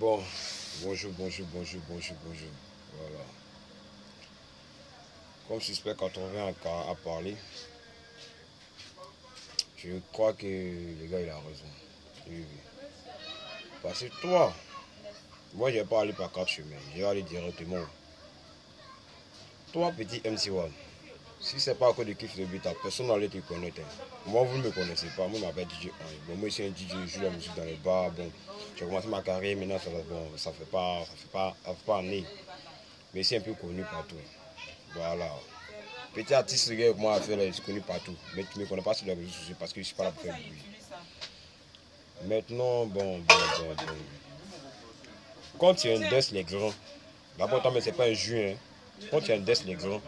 Bon, bonjour. Voilà. Comme suspect, quand on vient à parler, je crois que le gars il a raison. Oui, oui. Parce que toi, moi je vais pas aller par quatre chemins, je vais aller directement. Toi, petit MC1, si c'est pas à cause de Kiff de Bita, personne n'allait te connaître. Hein. Moi, vous ne me connaissez pas, moi je m'appelle DJ Henry. Bon, moi je suis un DJ, je joue la musique dans les bars. Bon, j'ai commencé ma carrière, maintenant ça fait pas année. Mais c'est un peu connu partout. Voilà. Petit artiste que moi à faire, je suis connu partout. Mais tu ne me connais pas sur les réseaux sociaux parce que je ne suis pas là pour faire du bruit. Maintenant, bon. Quand tu indesses les grands, d'abord, mais c'est pas un jeu. Hein. Quand tu indesses les grands,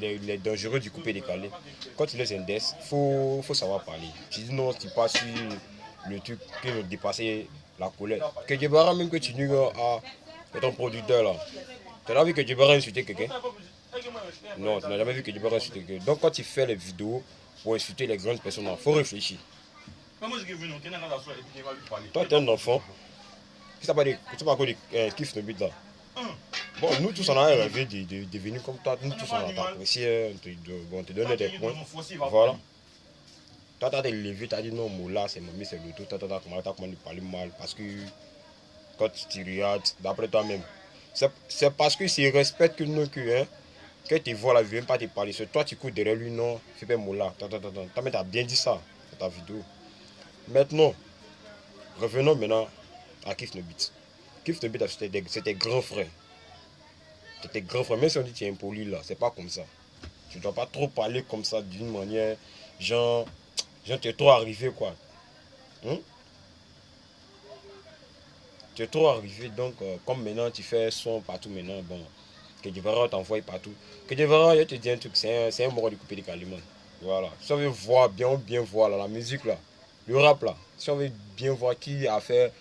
les dangereux du coupé décalé, quand tu les indesses, faut savoir parler. Tu dis non, tu passes sur le truc qui veut dépasser la colère. Que Djebara, même que tu dis à ton producteur là, tu as vu que Djebara insulter quelqu'un? Non, tu n'as jamais vu que Djebara insulter quelqu'un. Donc quand tu fais les vidéos pour insulter les grandes personnes, il faut réfléchir. Toi, tu es un enfant. Tu sais pas quoi de kiff le but là. Bon, nous tous on a rêvé de devenir comme toi. Nous tous on a apprécié. On te donne des points. Voilà. Toi, tu as levé, tu as dit non, Moula, c'est mamie, c'est le tout. Tu as commencé à parler mal. Parce que quand tu regardes, d'après toi-même, c'est parce que c'est respect que nous, que tu vois la vie, même pas te parler. C'est toi, tu cours derrière lui, non, c'est pas Moula. Tu as bien dit ça dans ta vidéo. Maintenant, revenons maintenant à Kiff Nobit. Kiff Nobit, c'était grand frère. C'était grand frère. Même si on dit que tu es impoli là, c'est pas comme ça. Tu ne dois pas trop parler comme ça d'une manière, genre tu es trop arrivé quoi. Hein? Tu es trop arrivé, donc comme maintenant tu fais son partout maintenant, bon, que Devara t'envoie partout. Que Devara, je te dis un truc, c'est un mort de couper des calimans. Voilà. Si on veut voir bien voir là, la musique là, le rap là, si on veut bien voir qui a fait,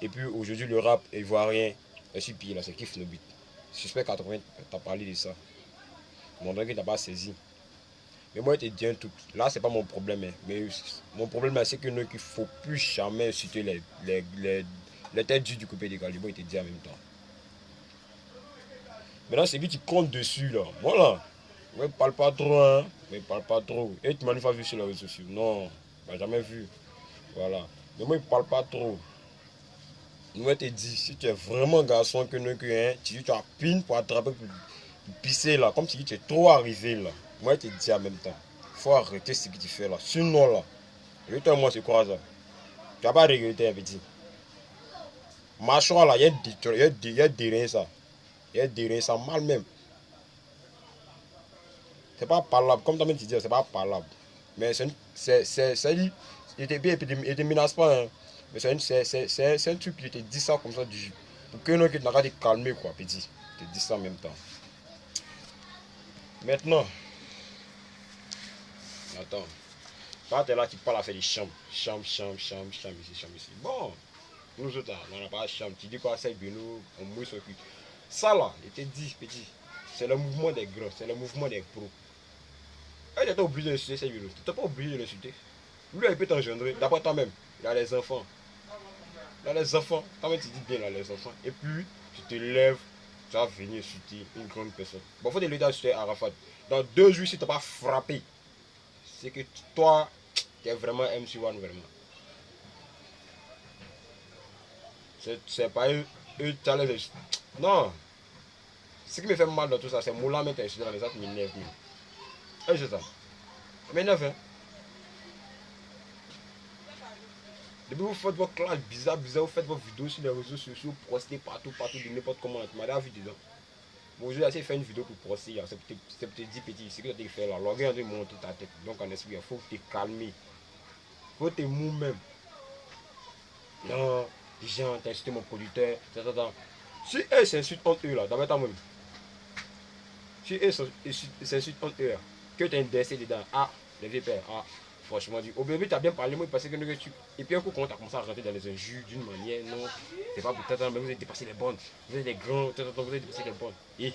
et puis aujourd'hui le rap ivoirien, je suis pire là, c'est Kiff Nobit. Suspect 80, t'as parlé de ça. Mon que t'as pas saisi. Mais moi, je te dis un truc. Là, c'est pas mon problème. Hein. Mais mon problème, c'est qu'il ne faut plus jamais citer les têtes du coupé des calibres. Il te dit en même temps. Maintenant, c'est lui qui compte dessus, là. Voilà. Ouais, parle pas trop, hein. Mais parle pas trop. Et tu m'as une fois vu sur les réseaux sociaux. Non, bah, jamais vu. Voilà. Mais moi, il parle pas trop. Moi, je te dis, si tu es vraiment garçon que hein, tu as pine pour attraper, pour pisser, là. Comme si tu es trop arrivé, là. Moi, je te dis en même temps. Il faut arrêter ce que tu fais, là. Sinon, là. Et toi, moi, c'est quoi ça? Tu n'as pas regretté, un petit. Mâchoire, là, il y a des reins, ça. Il y a des reins, ça mal même. C'est pas parlable. Comme toi-même, tu dis, c'est pas parlable. Mais c'est dit. Il te menace pas, hein. Mais c'est un truc, je te dis ça comme ça, pour que non, que tu n'as qu'à te calmer, quoi, petit. Je te dis ça en même temps. Maintenant, attends. Quand tu es là, tu parles à faire des chambres. Chambre ici. Bon, nous autres, on n'a pas de chambre. Tu dis quoi, c'est de nous, on mouille son cul. Ça là, je te dis, petit, c'est le mouvement des grands, c'est le mouvement des pros. Et tu n'es pas obligé de l'insulter, c'est Yunus. Tu n'es pas obligé de l'insulter. Lui, il peut t'engendrer, d'après toi-même. Il a les enfants. Il a les enfants. Toi-même, tu dis bien, il a les enfants. Et puis, tu te lèves, tu vas venir insulter une grande personne. Bon, il faut te l'aider à insulter Arafat. Dans 2 jours, si tu n'as pas frappé, c'est que toi, tu es vraiment MC1, vraiment. C'est pas eux, challenge. Non. Ce qui me fait mal dans tout ça, c'est Moula mettre insulté dans les autres, m'énerve. Et c'est ça. M'énerve, hein. Depuis vous faites vos classes bizarres, vous faites vos vidéos sur les réseaux sociaux, postez partout, de n'importe comment. Tu m'as vu dedans. Bon, j'ai essayé de faire une vidéo pour poster, c'est peut-être dit petit, c'est que tu as fait là. L'organe de monter ta tête. Donc en esprit, il faut te calmer. Il faut te mou même. Non, les gens, t'as insulté mon producteur, Si eux s'insultent entre eux là, dans ta même. Si eux s'insultent entre eux là, que tu as un décès dedans, ah, les vieux pères, ah. Franchement, au début, tu as bien parlé, moi, parce que tu. Et puis, un coup, quand tu as commencé à rentrer dans les injures d'une manière, non, c'est pas pour t'attendre, mais vous avez dépassé les bonnes. Vous êtes des grands, vous avez dépassé les bonnes. Et.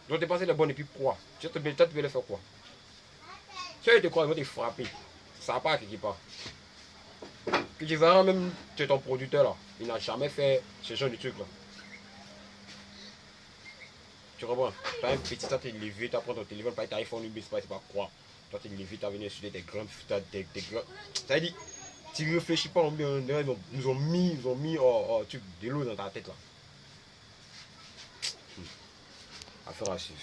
Vous avez dépassé les bonnes, et puis quoi? Tu veux le faire quoi? Si tu te crois, ils vont te frapper. Ça va pas à quelque part. Que tu verras même que ton producteur là, il n'a jamais fait ce genre de truc là. Tu comprends? Pas un petit, toi t'es levé, tu prends ton téléphone, pas ton iPhone 8, c'est pas quoi. Toi t'es levé, tu as venu insulter des grands. Des grands. Ça dit, tu réfléchis pas, ils ont mis truc de l'eau dans ta tête là. Affaire à suivre.